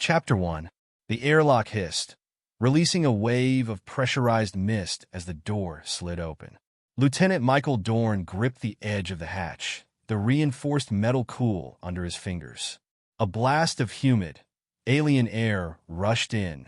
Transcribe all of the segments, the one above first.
Chapter 1. The airlock hissed, releasing a wave of pressurized mist as the door slid open. Lieutenant Michael Dorn gripped the edge of the hatch, the reinforced metal cool under his fingers. A blast of humid, alien air rushed in,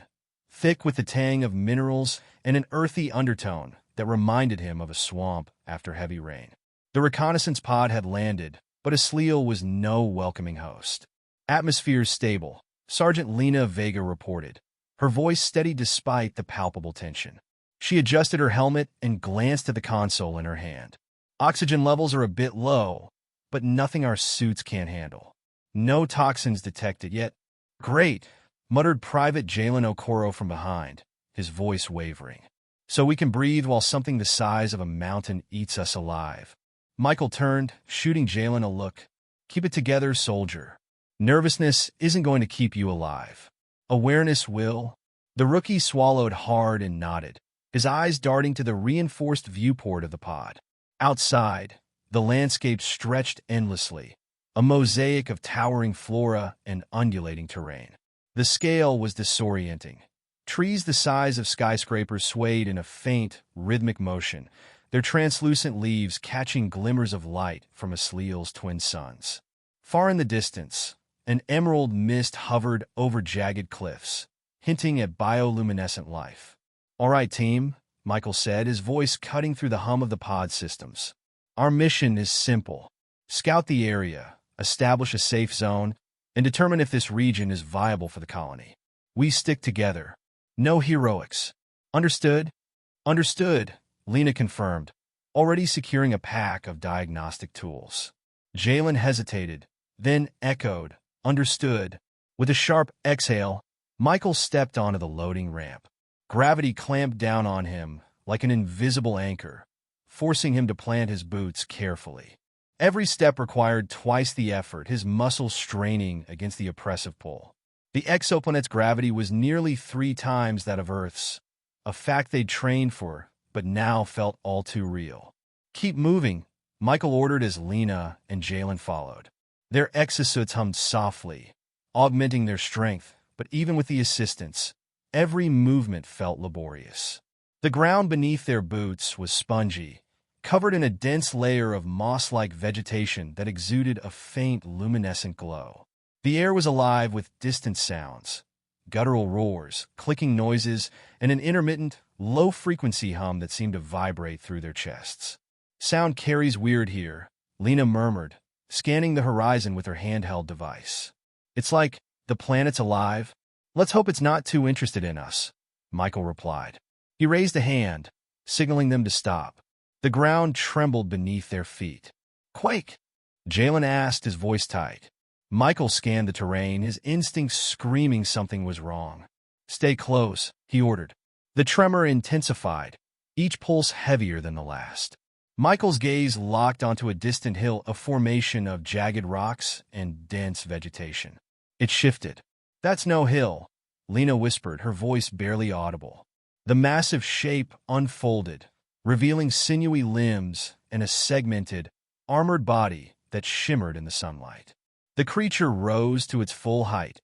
thick with the tang of minerals and an earthy undertone that reminded him of a swamp after heavy rain. The reconnaissance pod had landed, but Asliel was no welcoming host. "Atmosphere stable," Sergeant Lena Vega reported, her voice steady despite the palpable tension. She adjusted her helmet and glanced at the console in her hand. "Oxygen levels are a bit low, but nothing our suits can't handle. No toxins detected yet." "Great," muttered Private Jalen Okoro from behind, his voice wavering. "So we can breathe while something the size of a mountain eats us alive." Michael turned, shooting Jalen a look. "Keep it together, soldier. Nervousness isn't going to keep you alive. Awareness will." The rookie swallowed hard and nodded, his eyes darting to the reinforced viewport of the pod. Outside, the landscape stretched endlessly, a mosaic of towering flora and undulating terrain. The scale was disorienting. Trees the size of skyscrapers swayed in a faint, rhythmic motion, their translucent leaves catching glimmers of light from Asliel's twin suns. Far in the distance, an emerald mist hovered over jagged cliffs, hinting at bioluminescent life. "All right, team," Michael said, his voice cutting through the hum of the pod systems. "Our mission is simple. Scout the area, establish a safe zone, and determine if this region is viable for the colony. We stick together. No heroics. Understood?" "Understood," Lena confirmed, already securing a pack of diagnostic tools. Jalen hesitated, then echoed, "Understood." With a sharp exhale, Michael stepped onto the loading ramp. Gravity clamped down on him like an invisible anchor, forcing him to plant his boots carefully. Every step required twice the effort, his muscles straining against the oppressive pull. The exoplanet's gravity was nearly 3 times that of Earth's, a fact they'd trained for, but now felt all too real. "Keep moving," Michael ordered as Lena and Jalen followed. Their exosuits hummed softly, augmenting their strength, but even with the assistance, every movement felt laborious. The ground beneath their boots was spongy, covered in a dense layer of moss-like vegetation that exuded a faint luminescent glow. The air was alive with distant sounds, guttural roars, clicking noises, and an intermittent, low-frequency hum that seemed to vibrate through their chests. "Sound carries weird here," Lena murmured, scanning the horizon with her handheld device. "It's like the planet's alive. Let's hope it's not too interested in us," Michael replied. He raised a hand, signaling them to stop. The ground trembled beneath their feet. "Quake?" Jalen asked, his voice tight. Michael scanned the terrain, his instincts screaming something was wrong. "Stay close," he ordered. The tremor intensified, each pulse heavier than the last. Michael's gaze locked onto a distant hill, a formation of jagged rocks and dense vegetation. It shifted. "That's no hill," Lena whispered, her voice barely audible. The massive shape unfolded, revealing sinewy limbs and a segmented, armored body that shimmered in the sunlight. The creature rose to its full height,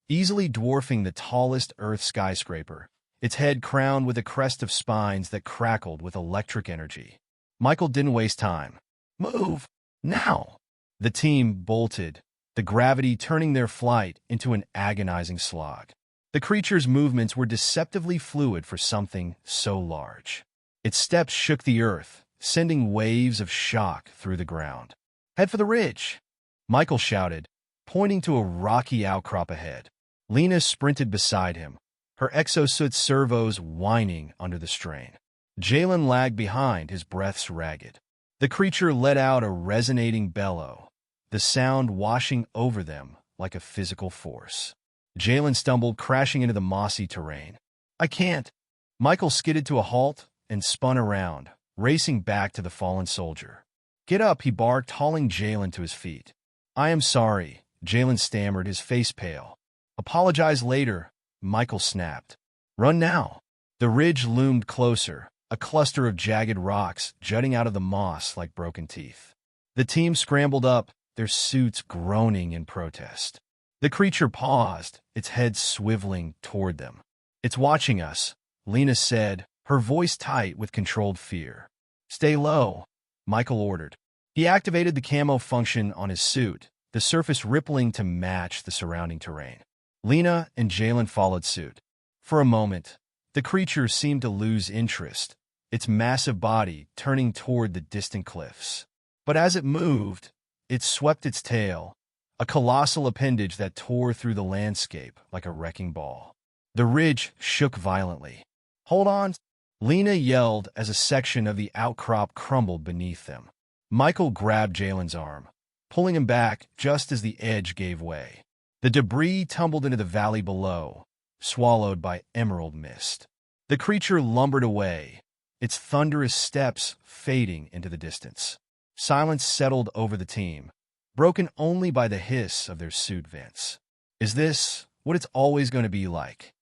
easily dwarfing the tallest Earth skyscraper, its head crowned with a crest of spines that crackled with electric energy. Michael didn't waste time. "Move! Now!" The team bolted, the gravity turning their flight into an agonizing slog. The creature's movements were deceptively fluid for something so large. Its steps shook the earth, sending waves of shock through the ground. "Head for the ridge!" Michael shouted, pointing to a rocky outcrop ahead. Lena sprinted beside him, her exosuit servos whining under the strain. Jalen lagged behind, his breaths ragged. The creature let out a resonating bellow, the sound washing over them like a physical force. Jalen stumbled, crashing into the mossy terrain. "I can't!" Michael skidded to a halt and spun around, racing back to the fallen soldier. "Get up," he barked, hauling Jalen to his feet. "I am sorry," Jalen stammered, his face pale. "Apologize later," Michael snapped. "Run now." The ridge loomed closer, a cluster of jagged rocks jutting out of the moss like broken teeth. The team scrambled up, their suits groaning in protest. The creature paused, its head swiveling toward them. "It's watching us," Lena said, her voice tight with controlled fear. "Stay low," Michael ordered. He activated the camo function on his suit, the surface rippling to match the surrounding terrain. Lena and Jalen followed suit. For a moment, the creature seemed to lose interest, its massive body turning toward the distant cliffs. But as it moved, it swept its tail, a colossal appendage that tore through the landscape like a wrecking ball. The ridge shook violently. "Hold on!" Lena yelled as a section of the outcrop crumbled beneath them. Michael grabbed Jalen's arm, pulling him back just as the edge gave way. The debris tumbled into the valley below, swallowed by emerald mist. The creature lumbered away, its thunderous steps fading into the distance. Silence settled over the team, broken only by the hiss of their suit vents. "Is this what it's always going to be like?"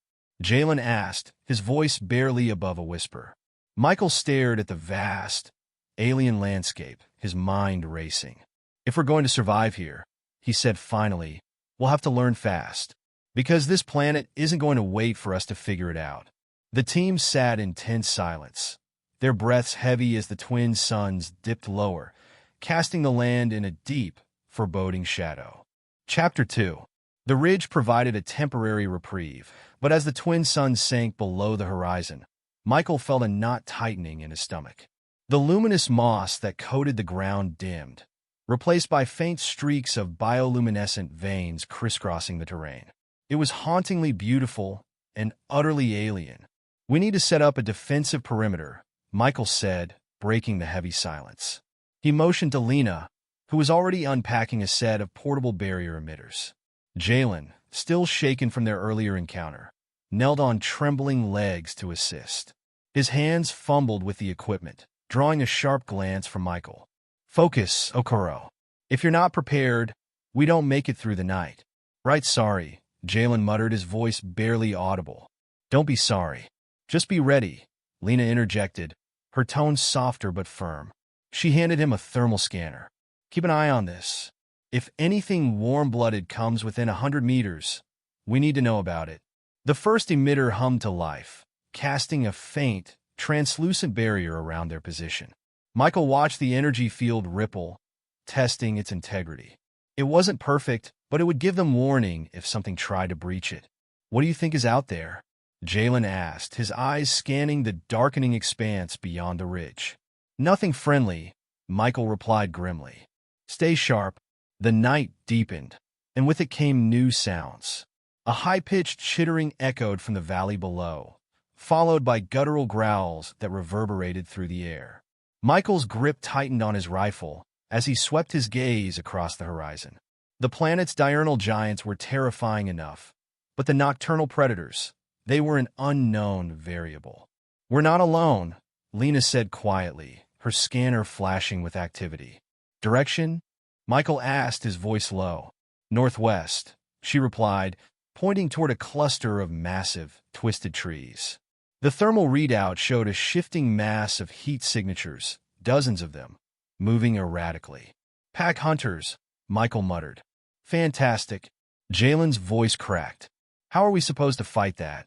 Jalen asked, his voice barely above a whisper. Michael stared at the vast, alien landscape, his mind racing. "If we're going to survive here," he said finally, "we'll have to learn fast. Because this planet isn't going to wait for us to figure it out." The team sat in tense silence, their breaths heavy as the twin suns dipped lower, casting the land in a deep, foreboding shadow. Chapter 2. The ridge provided a temporary reprieve, but as the twin suns sank below the horizon, Michael felt a knot tightening in his stomach. The luminous moss that coated the ground dimmed, replaced by faint streaks of bioluminescent veins crisscrossing the terrain. It was hauntingly beautiful and utterly alien. "We need to set up a defensive perimeter," Michael said, breaking the heavy silence. He motioned to Lena, who was already unpacking a set of portable barrier emitters. Jalen, still shaken from their earlier encounter, knelt on trembling legs to assist. His hands fumbled with the equipment, drawing a sharp glance from Michael. "Focus, Okoro. If you're not prepared, we don't make it through the night." "Right, sorry," Jalen muttered, his voice barely audible. "Don't be sorry. Just be ready," Lena interjected, her tone softer but firm. She handed him a thermal scanner. "Keep an eye on this. If anything warm-blooded comes within 100 meters, we need to know about it." The first emitter hummed to life, casting a faint, translucent barrier around their position. Michael watched the energy field ripple, testing its integrity. It wasn't perfect, but it would give them warning if something tried to breach it. "What do you think is out there?" Jalen asked, his eyes scanning the darkening expanse beyond the ridge. "Nothing friendly," Michael replied grimly. "Stay sharp." The night deepened, and with it came new sounds. A high-pitched chittering echoed from the valley below, followed by guttural growls that reverberated through the air. Michael's grip tightened on his rifle as he swept his gaze across the horizon. The planet's diurnal giants were terrifying enough, but the nocturnal predators, they were an unknown variable. "We're not alone," Lena said quietly, her scanner flashing with activity. "Direction?" Michael asked, his voice low. "Northwest," she replied, pointing toward a cluster of massive, twisted trees. The thermal readout showed a shifting mass of heat signatures, dozens of them, moving erratically. "Pack hunters," Michael muttered. "Fantastic." Jalen's voice cracked. "How are we supposed to fight that?"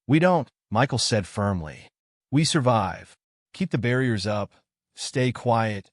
"We don't," Michael said firmly. "We survive. Keep the barriers up, stay quiet,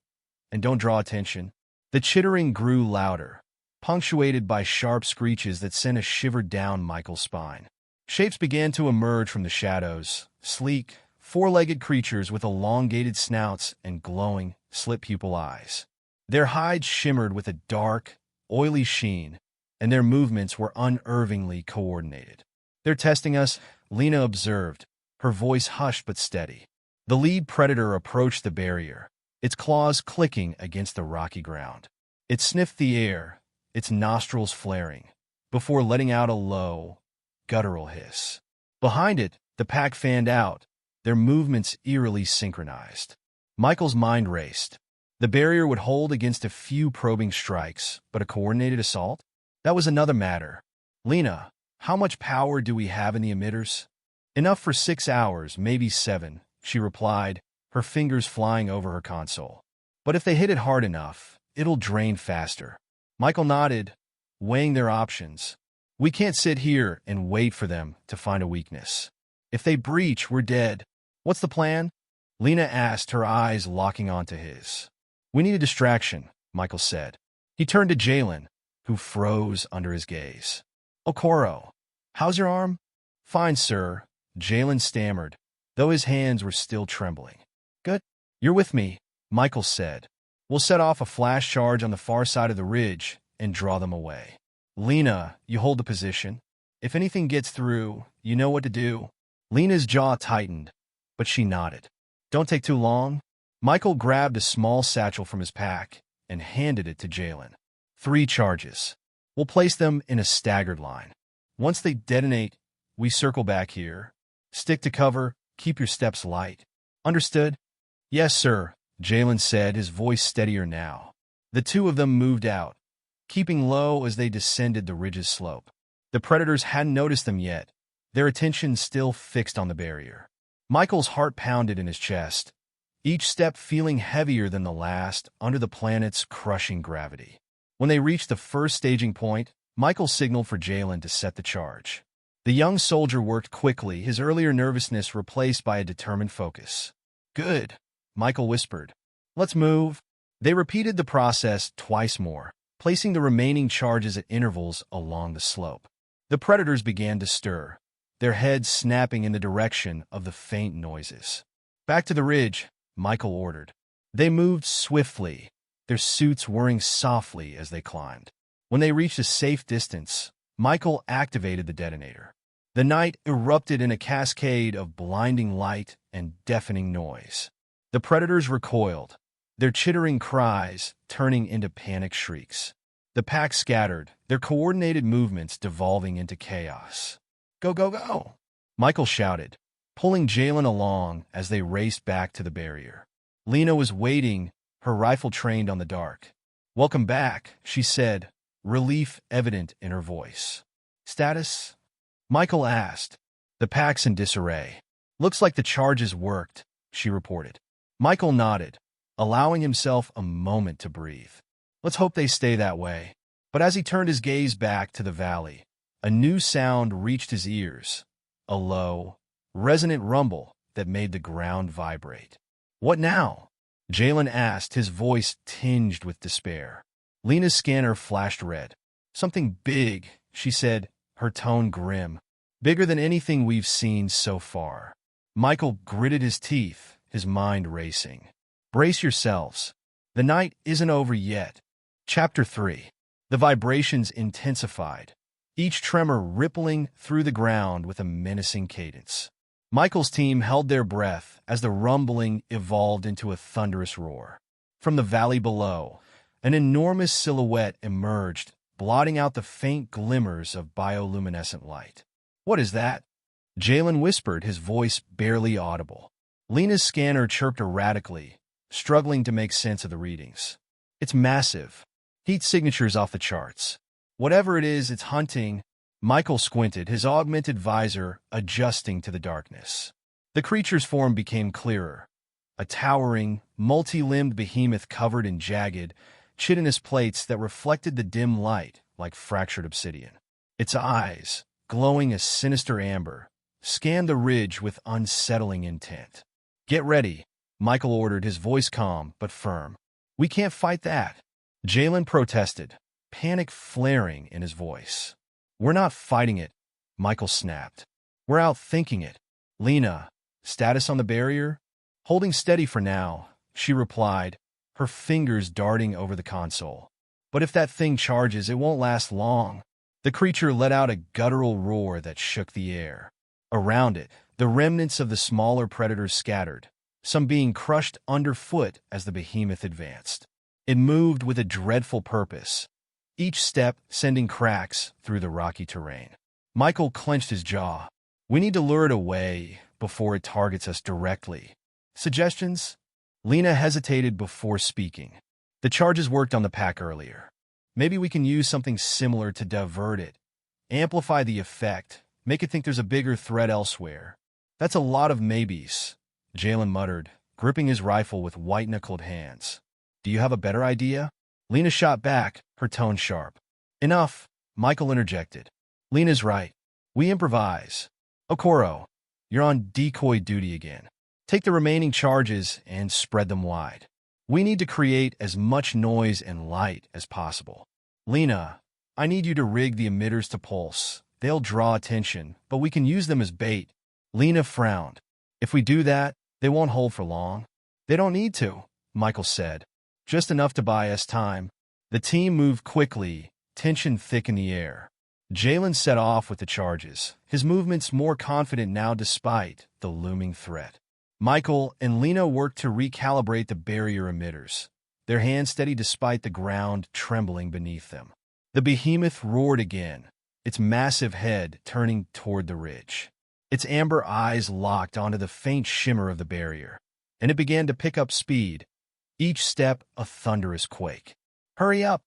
and don't draw attention." The chittering grew louder, punctuated by sharp screeches that sent a shiver down Michael's spine. Shapes began to emerge from the shadows, sleek, four-legged creatures with elongated snouts and glowing, slit-pupil eyes. Their hides shimmered with a dark, oily sheen, and their movements were unnervingly coordinated. "They're testing us," Lena observed, her voice hushed but steady. The lead predator approached the barrier, its claws clicking against the rocky ground. It sniffed the air, its nostrils flaring, before letting out a low, guttural hiss. Behind it, the pack fanned out, their movements eerily synchronized. Michael's mind raced. The barrier would hold against a few probing strikes, but a coordinated assault? That was another matter. "Lena, how much power do we have in the emitters?" "Enough for 6 hours, maybe 7, she replied, her fingers flying over her console. "But if they hit it hard enough, it'll drain faster." Michael nodded, weighing their options. We can't sit here and wait for them to find a weakness. If they breach, we're dead. What's the plan? Lena asked, her eyes locking onto his. We need a distraction, Michael said. He turned to Jalen, who froze under his gaze. Okoro, how's your arm? Fine, sir, Jalen stammered, though his hands were still trembling. Good. You're with me, Michael said. We'll set off a flash charge on the far side of the ridge and draw them away. Lena, you hold the position. If anything gets through, you know what to do. Lena's jaw tightened, but she nodded. Don't take too long. Michael grabbed a small satchel from his pack and handed it to Jalen. 3 charges. We'll place them in a staggered line. Once they detonate, we circle back here. Stick to cover, keep your steps light. Understood? Yes, sir, Jalen said, his voice steadier now. The two of them moved out, keeping low as they descended the ridge's slope. The predators hadn't noticed them yet, their attention still fixed on the barrier. Michael's heart pounded in his chest, each step feeling heavier than the last under the planet's crushing gravity. When they reached the first staging point, Michael signaled for Jalen to set the charge. The young soldier worked quickly, his earlier nervousness replaced by a determined focus. Good, Michael whispered. Let's move. They repeated the process twice more, placing the remaining charges at intervals along the slope. The predators began to stir, their heads snapping in the direction of the faint noises. Back to the ridge, Michael ordered. They moved swiftly, their suits whirring softly as they climbed. When they reached a safe distance, Michael activated the detonator. The night erupted in a cascade of blinding light and deafening noise. The predators recoiled, their chittering cries turning into panic shrieks. The pack scattered, their coordinated movements devolving into chaos. Go, go, go! Michael shouted, pulling Jalen along as they raced back to the barrier. Lena was waiting, her rifle trained on the dark. Welcome back, she said, relief evident in her voice. Status? Michael asked. The pack's in disarray. Looks like the charges worked, she reported. Michael nodded, allowing himself a moment to breathe. Let's hope they stay that way. But as he turned his gaze back to the valley, a new sound reached his ears, a low, resonant rumble that made the ground vibrate. What now? Jalen asked, his voice tinged with despair. Lena's scanner flashed red. Something big, she said, her tone grim. Bigger than anything we've seen so far. Michael gritted his teeth, his mind racing. Brace yourselves. The night isn't over yet. Chapter 3. The vibrations intensified, each tremor rippling through the ground with a menacing cadence. Michael's team held their breath as the rumbling evolved into a thunderous roar. From the valley below, an enormous silhouette emerged, blotting out the faint glimmers of bioluminescent light. What is that? Jalen whispered, his voice barely audible. Lena's scanner chirped erratically, struggling to make sense of the readings. It's massive. Heat signatures off the charts. Whatever it is, it's hunting. Michael squinted, his augmented visor adjusting to the darkness. The creature's form became clearer. A towering, multi-limbed behemoth covered in jagged, chitinous plates that reflected the dim light like fractured obsidian. Its eyes, glowing a sinister amber, scanned the ridge with unsettling intent. Get ready, Michael ordered, his voice calm but firm. We can't fight that. Jalen protested, panic flaring in his voice. We're not fighting it, Michael snapped. We're outthinking it. Lena, status on the barrier? Holding steady for now, she replied, her fingers darting over the console. But if that thing charges, it won't last long. The creature let out a guttural roar that shook the air. Around it, the remnants of the smaller predators scattered, some being crushed underfoot as the behemoth advanced. It moved with a dreadful purpose, each step sending cracks through the rocky terrain. Michael clenched his jaw. We need to lure it away before it targets us directly. Suggestions? Lena hesitated before speaking. The charges worked on the pack earlier. Maybe we can use something similar to divert it. Amplify the effect. Make it think there's a bigger threat elsewhere. That's a lot of maybes, Jalen muttered, gripping his rifle with white-knuckled hands. Do you have a better idea? Lena shot back, her tone sharp. Enough, Michael interjected. Lena's right. We improvise. Okoro, you're on decoy duty again. Take the remaining charges and spread them wide. We need to create as much noise and light as possible. Lena, I need you to rig the emitters to pulse. They'll draw attention, but we can use them as bait. Lena frowned. If we do that, they won't hold for long. They don't need to, Michael said. Just enough to buy us time. The team moved quickly, tension thick in the air. Jalen set off with the charges, his movements more confident now despite the looming threat. Michael and Lena worked to recalibrate the barrier emitters, their hands steady despite the ground trembling beneath them. The behemoth roared again, its massive head turning toward the ridge. Its amber eyes locked onto the faint shimmer of the barrier, and it began to pick up speed, each step a thunderous quake. Hurry up!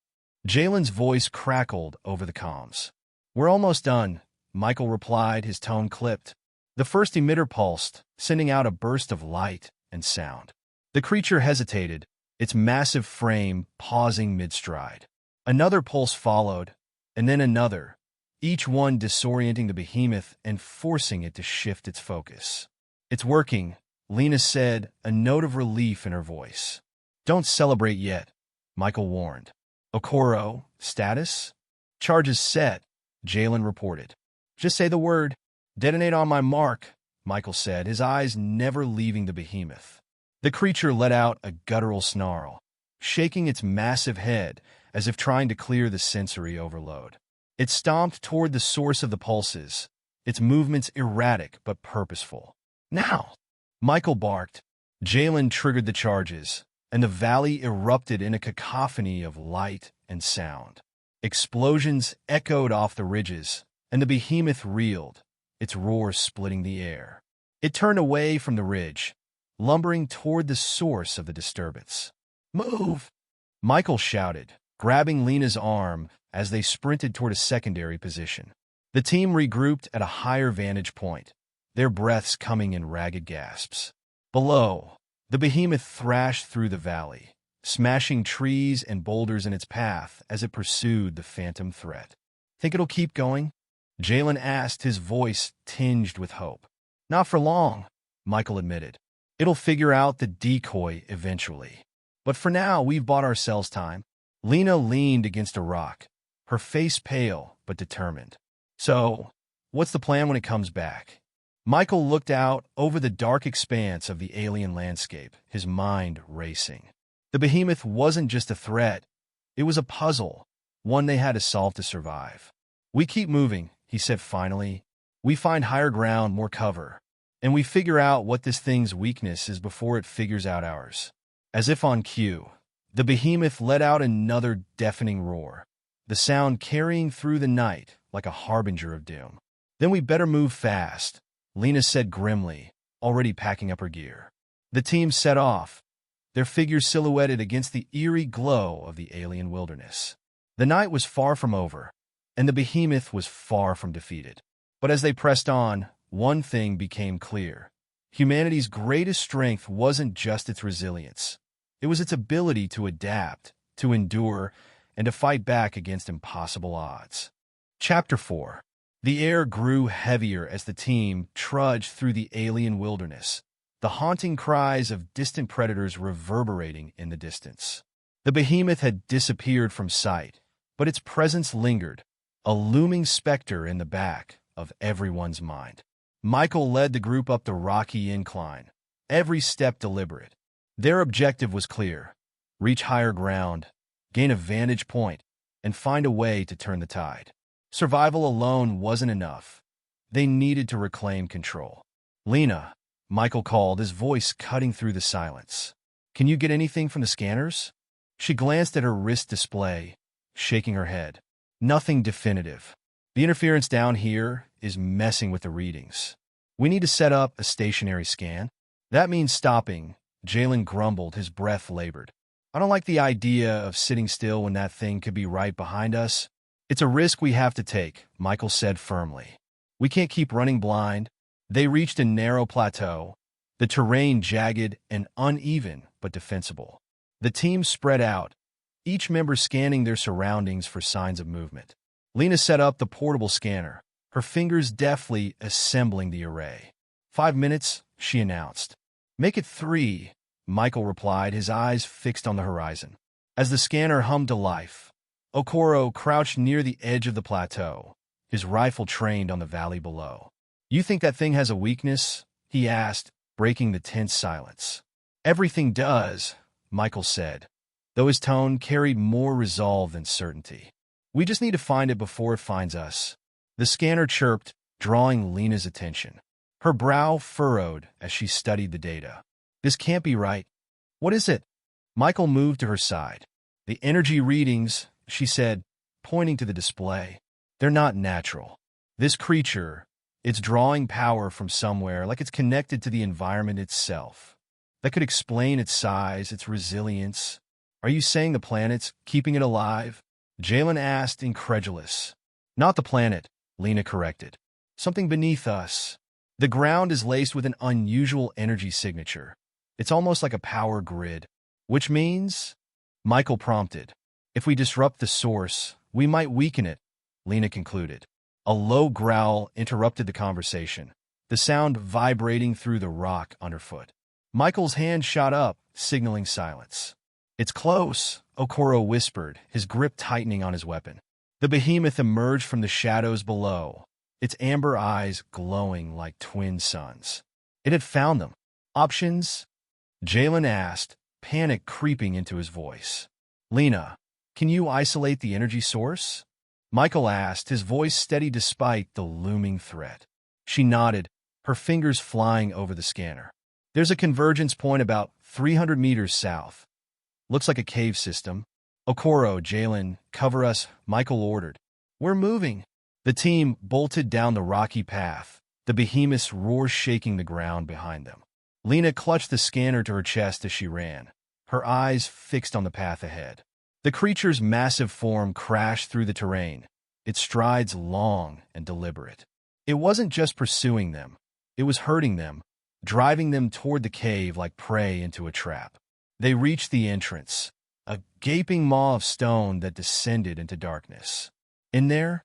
Jalen's voice crackled over the comms. We're almost done, Michael replied, his tone clipped. The first emitter pulsed, sending out a burst of light and sound. The creature hesitated, its massive frame pausing mid-stride. Another pulse followed, and then another, each one disorienting the behemoth and forcing it to shift its focus. It's working, Lena said, a note of relief in her voice. Don't celebrate yet, Michael warned. Okoro, status? Charges set, Jalen reported. Just say the word. Detonate on my mark, Michael said, his eyes never leaving the behemoth. The creature let out a guttural snarl, shaking its massive head as if trying to clear the sensory overload. It stomped toward the source of the pulses, its movements erratic but purposeful. Now! Michael barked. Jalen triggered the charges, and the valley erupted in a cacophony of light and sound. Explosions echoed off the ridges, and the behemoth reeled, its roar splitting the air. It turned away from the ridge, lumbering toward the source of the disturbance. Move! Michael shouted, grabbing Lena's arm as they sprinted toward a secondary position. The team regrouped at a higher vantage point, their breaths coming in ragged gasps. Below, the behemoth thrashed through the valley, smashing trees and boulders in its path as it pursued the phantom threat. Think it'll keep going? Jalen asked, his voice tinged with hope. Not for long, Michael admitted. It'll figure out the decoy eventually. But for now, we've bought ourselves time. Lena leaned against a rock, her face pale but determined. So, what's the plan when it comes back? Michael looked out over the dark expanse of the alien landscape, his mind racing. The behemoth wasn't just a threat. It was a puzzle, one they had to solve to survive. We keep moving, he said finally. We find higher ground, more cover, and we figure out what this thing's weakness is before it figures out ours. As if on cue, the behemoth let out another deafening roar, the sound carrying through the night like a harbinger of doom. Then we better move fast, Lena said grimly, already packing up her gear. The team set off, their figures silhouetted against the eerie glow of the alien wilderness. The night was far from over, and the behemoth was far from defeated. But as they pressed on, one thing became clear. Humanity's greatest strength wasn't just its resilience. It was its ability to adapt, to endure, and to fight back against impossible odds. Chapter 4. The air grew heavier as the team trudged through the alien wilderness, the haunting cries of distant predators reverberating in the distance. The behemoth had disappeared from sight, but its presence lingered, a looming specter in the back of everyone's mind. Michael led the group up the rocky incline, every step deliberate. Their objective was clear: reach higher ground, gain a vantage point, and find a way to turn the tide. Survival alone wasn't enough. They needed to reclaim control. Lena, Michael called, his voice cutting through the silence. Can you get anything from the scanners? She glanced at her wrist display, shaking her head. Nothing definitive. The interference down here is messing with the readings. We need to set up a stationary scan. That means stopping, Jalen grumbled, his breath labored. I don't like the idea of sitting still when that thing could be right behind us. It's a risk we have to take, Michael said firmly. We can't keep running blind. They reached a narrow plateau, the terrain jagged and uneven but defensible. The team spread out, each member scanning their surroundings for signs of movement. Lena set up the portable scanner, her fingers deftly assembling the array. 5 minutes, she announced. Make it 3, Michael replied, his eyes fixed on the horizon. As the scanner hummed to life, Okoro crouched near the edge of the plateau, his rifle trained on the valley below. You think that thing has a weakness? He asked, breaking the tense silence. Everything does, Michael said, though his tone carried more resolve than certainty. We just need to find it before it finds us. The scanner chirped, drawing Lena's attention. Her brow furrowed as she studied the data. This can't be right. What is it? Michael moved to her side. The energy readings, she said, pointing to the display. They're not natural. This creature, it's drawing power from somewhere, like it's connected to the environment itself. That could explain its size, its resilience. Are you saying the planet's keeping it alive? Jalen asked, incredulous. Not the planet, Lena corrected. Something beneath us. The ground is laced with an unusual energy signature. It's almost like a power grid. Which means? Michael prompted. If we disrupt the source, we might weaken it, Lena concluded. A low growl interrupted the conversation, the sound vibrating through the rock underfoot. Michael's hand shot up, signaling silence. It's close, Okoro whispered, his grip tightening on his weapon. The behemoth emerged from the shadows below, its amber eyes glowing like twin suns. It had found them. Options? Jalen asked, panic creeping into his voice. Lena, can you isolate the energy source? Michael asked, his voice steady despite the looming threat. She nodded, her fingers flying over the scanner. There's a convergence point about 300 meters south. Looks like a cave system. Okoro, Jalen, cover us, Michael ordered. We're moving. The team bolted down the rocky path, the behemoth's roar shaking the ground behind them. Lena clutched the scanner to her chest as she ran, her eyes fixed on the path ahead. The creature's massive form crashed through the terrain, its strides long and deliberate. It wasn't just pursuing them, it was herding them, driving them toward the cave like prey into a trap. They reached the entrance, a gaping maw of stone that descended into darkness. In there?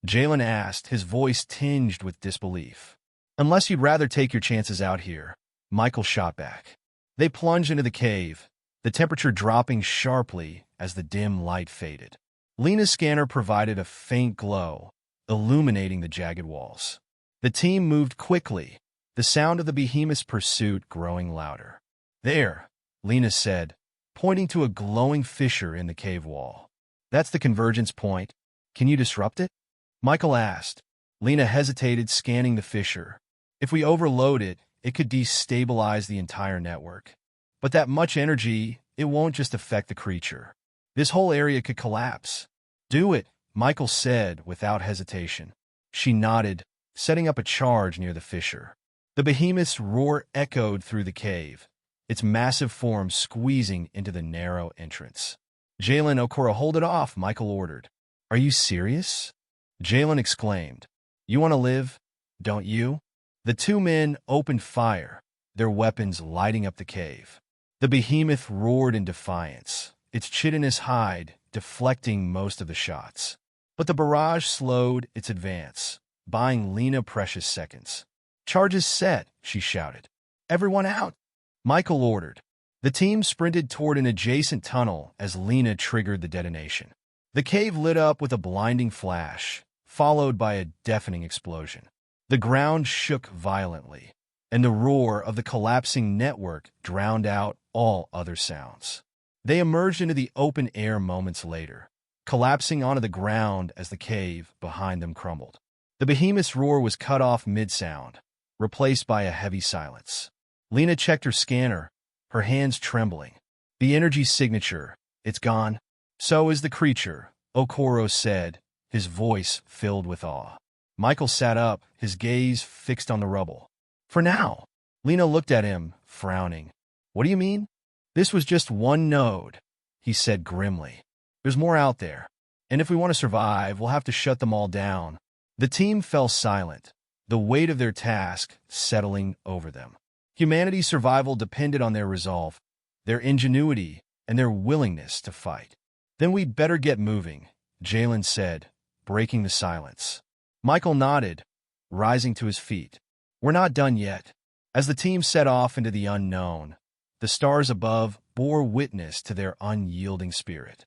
Jalen asked, his voice tinged with disbelief. Unless you'd rather take your chances out here, Michael shot back. They plunged into the cave, the temperature dropping sharply as the dim light faded. Lena's scanner provided a faint glow, illuminating the jagged walls. The team moved quickly, the sound of the behemoth's pursuit growing louder. There, Lena said, pointing to a glowing fissure in the cave wall. That's the convergence point. Can you disrupt it? Michael asked. Lena hesitated, scanning the fissure. If we overload it, it could destabilize the entire network. But that much energy, it won't just affect the creature. This whole area could collapse. Do it, Michael said without hesitation. She nodded, setting up a charge near the fissure. The behemoth's roar echoed through the cave, its massive form squeezing into the narrow entrance. Jalen, Okoro, hold it off, Michael ordered. Are you serious? Jalen exclaimed. You want to live, don't you? The two men opened fire, their weapons lighting up the cave. The behemoth roared in defiance, its chitinous hide deflecting most of the shots. But the barrage slowed its advance, buying Lena precious seconds. Charges set, she shouted. Everyone out, Michael ordered. The team sprinted toward an adjacent tunnel as Lena triggered the detonation. The cave lit up with a blinding flash, followed by a deafening explosion. The ground shook violently, and the roar of the collapsing network drowned out all other sounds. They emerged into the open air moments later, collapsing onto the ground as the cave behind them crumbled. The behemoth's roar was cut off mid-sound, replaced by a heavy silence. Lena checked her scanner, her hands trembling. The energy signature, it's gone. So is the creature, Okoro said, his voice filled with awe. Michael sat up, his gaze fixed on the rubble. For now. Lena looked at him, frowning. What do you mean? This was just one node, he said grimly. There's more out there, and if we want to survive, we'll have to shut them all down. The team fell silent, the weight of their task settling over them. Humanity's survival depended on their resolve, their ingenuity, and their willingness to fight. Then we'd better get moving, Jalen said, breaking the silence. Michael nodded, rising to his feet. We're not done yet. As the team set off into the unknown, the stars above bore witness to their unyielding spirit.